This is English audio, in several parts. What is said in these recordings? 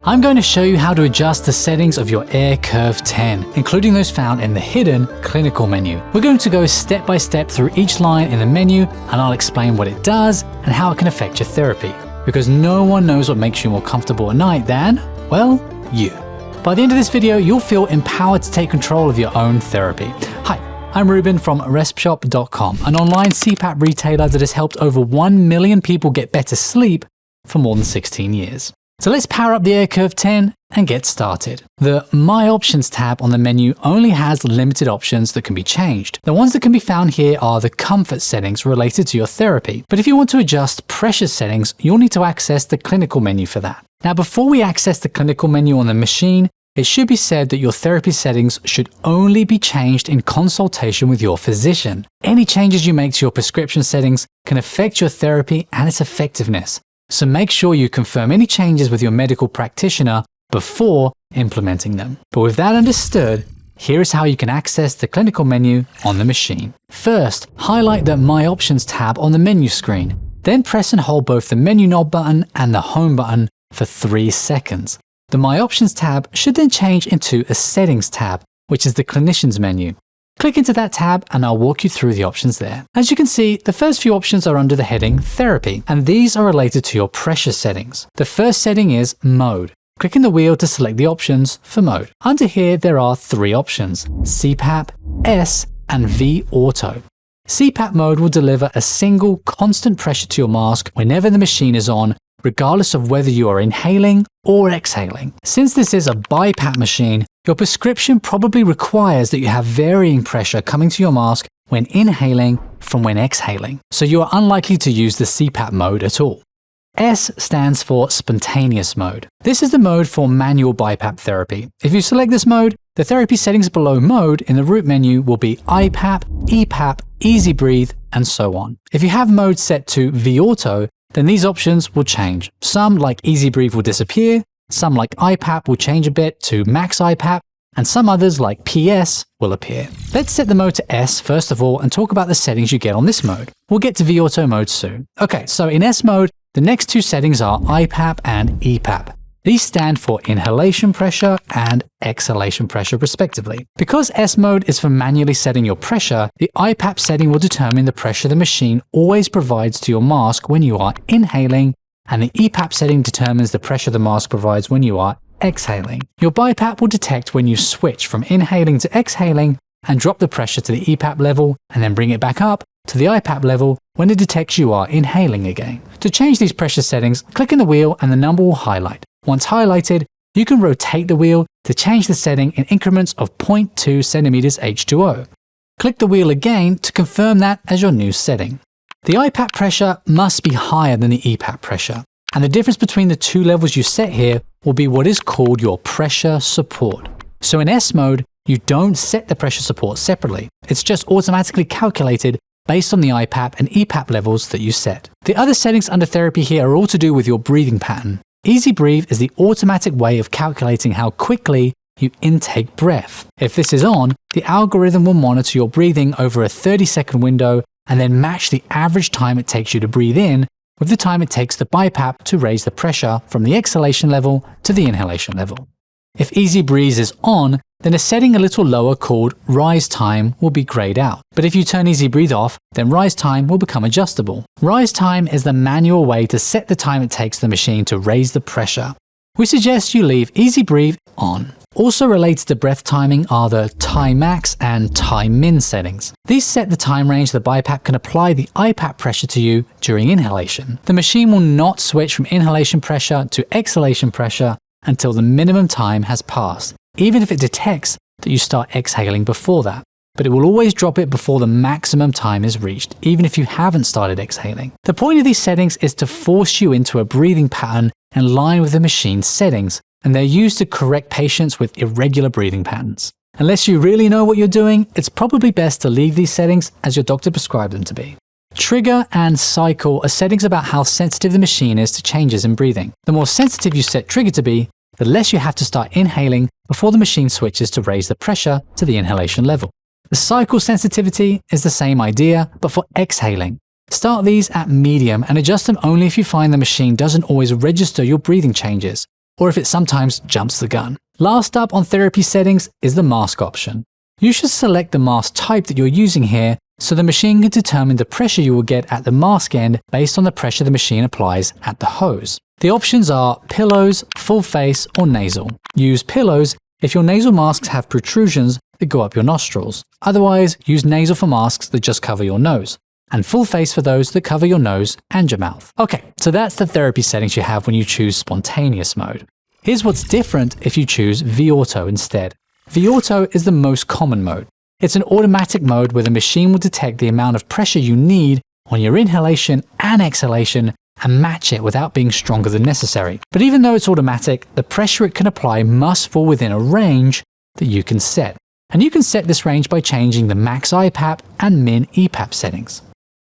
I'm going to show you how to adjust the settings of your AirCurve 10, including those found in the hidden clinical menu. We're going to go step by step through each line in the menu, and I'll explain what it does and how it can affect your therapy. Because no one knows what makes you more comfortable at night than, well, you. By the end of this video, you'll feel empowered to take control of your own therapy. Hi, I'm Ruben from RespShop.com, an online CPAP retailer that has helped over 1 million people get better sleep for more than 16 years. So let's power up the AirCurve 10 and get started. The My Options tab on the menu only has limited options that can be changed. The ones that can be found here are the comfort settings related to your therapy. But if you want to adjust pressure settings, you'll need to access the clinical menu for that. Now, before we access the clinical menu on the machine, it should be said that your therapy settings should only be changed in consultation with your physician. Any changes you make to your prescription settings can affect your therapy and its effectiveness. So make sure you confirm any changes with your medical practitioner before implementing them. But with that understood, here is how you can access the clinical menu on the machine. First, highlight the My Options tab on the menu screen. Then press and hold both the menu knob button and the home button for 3 seconds. The My Options tab should then change into a Settings tab, which is the clinician's menu. Click into that tab and I'll walk you through the options there. As you can see, the first few options are under the heading Therapy, and these are related to your pressure settings. The first setting is Mode. Click in the wheel to select the options for mode. Under here, there are 3 options: CPAP, S, and V Auto. CPAP mode will deliver a single constant pressure to your mask whenever the machine is on, regardless of whether you are inhaling or exhaling. Since this is a BiPAP machine, your prescription probably requires that you have varying pressure coming to your mask when inhaling from when exhaling, so you are unlikely to use the CPAP mode at all. S stands for Spontaneous Mode. This is the mode for manual BiPAP therapy. If you select this mode, the therapy settings below Mode in the root menu will be IPAP, EPAP, Easy Breathe, and so on. If you have mode set to V Auto, then these options will change. Some, like Easy Breathe, will disappear, some, like IPAP, will change a bit to Max IPAP, and some others, like PS, will appear. Let's set the mode to S first of all and talk about the settings you get on this mode. We'll get to V Auto mode soon. Okay, so in S mode, the next 2 settings are IPAP and EPAP. These stand for inhalation pressure and exhalation pressure respectively. Because S mode is for manually setting your pressure, the IPAP setting will determine the pressure the machine always provides to your mask when you are inhaling, and the EPAP setting determines the pressure the mask provides when you are exhaling. Your BiPAP will detect when you switch from inhaling to exhaling and drop the pressure to the EPAP level and then bring it back up to the IPAP level when it detects you are inhaling again. To change these pressure settings, click in the wheel and the number will highlight. Once highlighted, you can rotate the wheel to change the setting in increments of 0.2 centimeters H2O. Click the wheel again to confirm that as your new setting. The IPAP pressure must be higher than the EPAP pressure, and the difference between the 2 levels you set here will be what is called your pressure support. So in S mode, you don't set the pressure support separately. It's just automatically calculated based on the IPAP and EPAP levels that you set. The other settings under therapy here are all to do with your breathing pattern. Easy Breathe is the automatic way of calculating how quickly you intake breath. If this is on, the algorithm will monitor your breathing over a 30-second window and then match the average time it takes you to breathe in with the time it takes the BiPAP to raise the pressure from the exhalation level to the inhalation level. If Easy Breathe is on, then a setting a little lower called Rise Time will be grayed out. But if you turn Easy Breathe off, then Rise Time will become adjustable. Rise Time is the manual way to set the time it takes the machine to raise the pressure. We suggest you leave Easy Breathe on. Also related to breath timing are the Time Max and Time Min settings. These set the time range the BiPAP can apply the IPAP pressure to you during inhalation. The machine will not switch from inhalation pressure to exhalation pressure until the minimum time has passed, even if it detects that you start exhaling before that. But it will always drop it before the maximum time is reached, even if you haven't started exhaling. The point of these settings is to force you into a breathing pattern in line with the machine's settings, and they're used to correct patients with irregular breathing patterns. Unless you really know what you're doing, it's probably best to leave these settings as your doctor prescribed them to be. Trigger and cycle are settings about how sensitive the machine is to changes in breathing. The more sensitive you set trigger to be, the less you have to start inhaling before the machine switches to raise the pressure to the inhalation level. The cycle sensitivity is the same idea, but for exhaling. Start these at medium and adjust them only if you find the machine doesn't always register your breathing changes. or if it sometimes jumps the gun. Last up on therapy settings is the mask option. You should select the mask type that you're using here so the machine can determine the pressure you will get at the mask end based on the pressure the machine applies at the hose. The options are pillows, full face, or nasal. Use pillows if your nasal masks have protrusions that go up your nostrils. Otherwise, use nasal for masks that just cover your nose, and full face for those that cover your nose and your mouth. Okay, so that's the therapy settings you have when you choose spontaneous mode. Here's what's different if you choose V-Auto instead. V-Auto is the most common mode. It's an automatic mode where the machine will detect the amount of pressure you need on your inhalation and exhalation and match it without being stronger than necessary. But even though it's automatic, the pressure it can apply must fall within a range that you can set. And you can set this range by changing the max IPAP and min EPAP settings.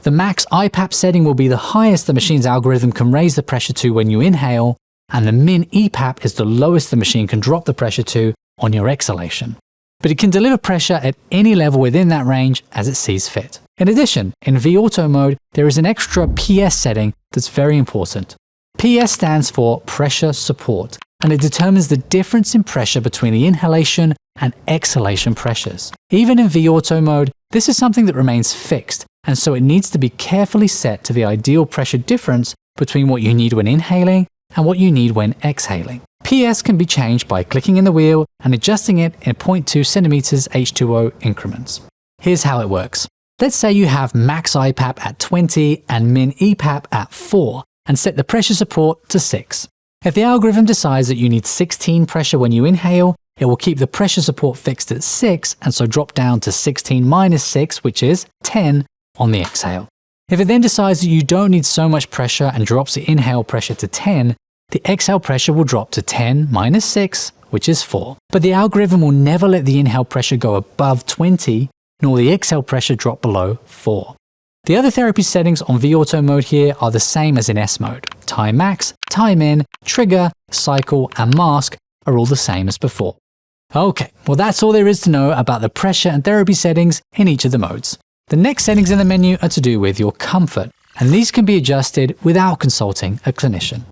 The max IPAP setting will be the highest the machine's algorithm can raise the pressure to when you inhale, and the min EPAP is the lowest the machine can drop the pressure to on your exhalation. But it can deliver pressure at any level within that range as it sees fit. In addition, in V-Auto mode, there is an extra PS setting that's very important. PS stands for pressure support, and it determines the difference in pressure between the inhalation and exhalation pressures. Even in V-Auto mode, this is something that remains fixed, and so it needs to be carefully set to the ideal pressure difference between what you need when inhaling and what you need when exhaling. PS can be changed by clicking in the wheel and adjusting it in 0.2 centimeters H2O increments. Here's how it works. Let's say you have max IPAP at 20 and min EPAP at 4 and set the pressure support to 6. If the algorithm decides that you need 16 pressure when you inhale, it will keep the pressure support fixed at 6 and so drop down to 16 minus 6, which is 10 on the exhale. If it then decides that you don't need so much pressure and drops the inhale pressure to 10, the exhale pressure will drop to 10 minus 6, which is 4. But the algorithm will never let the inhale pressure go above 20, nor the exhale pressure drop below 4. The other therapy settings on V-Auto mode here are the same as in S mode. Time max, time in, trigger, cycle, and mask are all the same as before. Okay, well that's all there is to know about the pressure and therapy settings in each of the modes. The next settings in the menu are to do with your comfort, and these can be adjusted without consulting a clinician.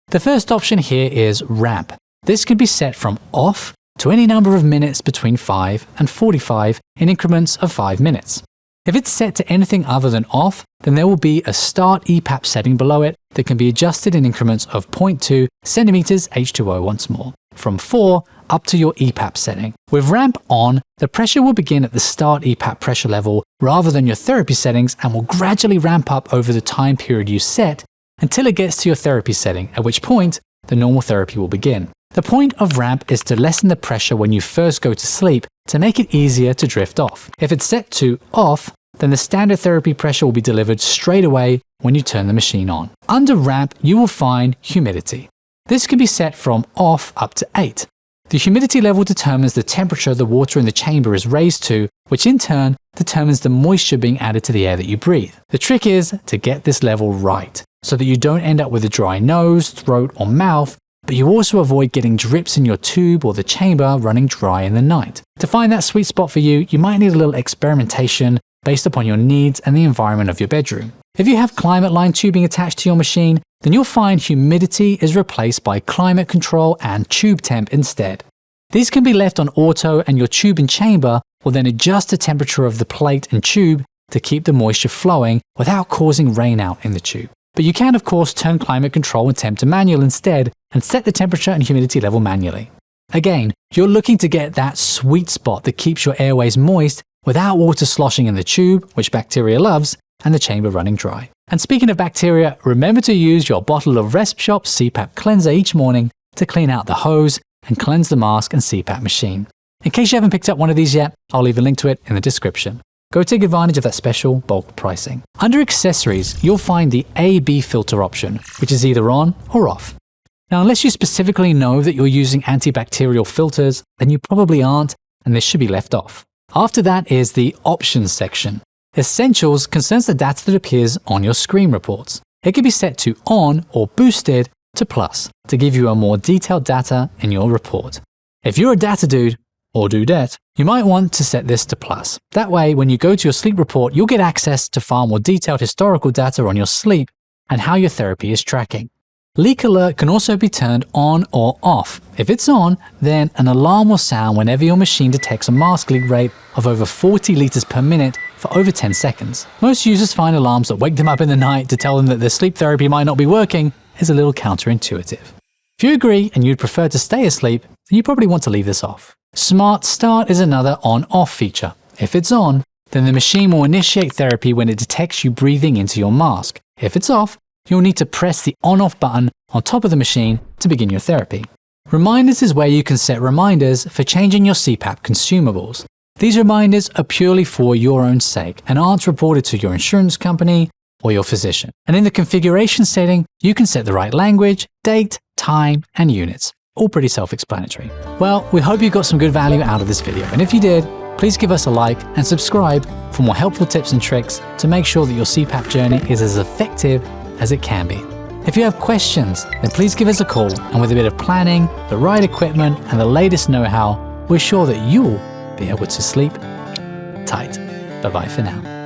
The first option here is ramp. This can be set from off to any number of minutes between 5 and 45 in increments of 5 minutes. If it's set to anything other than off, then there will be a start EPAP setting below it that can be adjusted in increments of 0.2 centimeters H2O once more, from 4 up to your EPAP setting. With ramp on, the pressure will begin at the start EPAP pressure level rather than your therapy settings and will gradually ramp up over the time period you set until it gets to your therapy setting, at which point the normal therapy will begin. The point of ramp is to lessen the pressure when you first go to sleep to make it easier to drift off. If it's set to off, then the standard therapy pressure will be delivered straight away when you turn the machine on. Under ramp, you will find humidity. This can be set from off up to 8. The humidity level determines the temperature the water in the chamber is raised to, which in turn determines the moisture being added to the air that you breathe. The trick is to get this level right, so that you don't end up with a dry nose, throat, or mouth, but you also avoid getting drips in your tube or the chamber running dry in the night. To find that sweet spot for you, you might need a little experimentation based upon your needs and the environment of your bedroom. If you have climate line tubing attached to your machine, then you'll find humidity is replaced by climate control and tube temp instead. These can be left on auto, and your tube and chamber will then adjust the temperature of the plate and tube to keep the moisture flowing without causing rain out in the tube. But you can of course turn climate control and temp to manual instead and set the temperature and humidity level manually. Again, you're looking to get that sweet spot that keeps your airways moist without water sloshing in the tube, which bacteria loves, and the chamber running dry. And speaking of bacteria, remember to use your bottle of RespShop CPAP cleanser each morning to clean out the hose and cleanse the mask and CPAP machine. In case you haven't picked up one of these yet, I'll leave a link to it in the description. Go take advantage of that special bulk pricing. Under accessories, you'll find the A/B filter option, which is either on or off. Now, unless you specifically know that you're using antibacterial filters, then you probably aren't, and this should be left off. After that is the options section. Essentials concerns the data that appears on your screen reports. It can be set to on or boosted to plus to give you a more detailed data in your report. If you're a data dude, or dudette, you might want to set this to plus. That way, when you go to your sleep report, you'll get access to far more detailed historical data on your sleep and how your therapy is tracking. Leak alert can also be turned on or off. If it's on, then an alarm will sound whenever your machine detects a mask leak rate of over 40 liters per minute for over 10 seconds. Most users find alarms that wake them up in the night to tell them that their sleep therapy might not be working is a little counterintuitive. If you agree and you'd prefer to stay asleep, then you probably want to leave this off. Smart Start is another on-off feature. If it's on, then the machine will initiate therapy when it detects you breathing into your mask. If it's off, you'll need to press the on-off button on top of the machine to begin your therapy. Reminders is where you can set reminders for changing your CPAP consumables. These reminders are purely for your own sake and aren't reported to your insurance company or your physician. And in the configuration setting, you can set the right language, date, time, and units. All pretty self-explanatory. Well, we hope you got some good value out of this video, and if you did, please give us a like and subscribe for more helpful tips and tricks to make sure that your CPAP journey is as effective as it can be. If you have questions, then please give us a call, and with a bit of planning, the right equipment, and the latest know-how, we're sure that you'll be able to sleep tight. Bye-bye for now.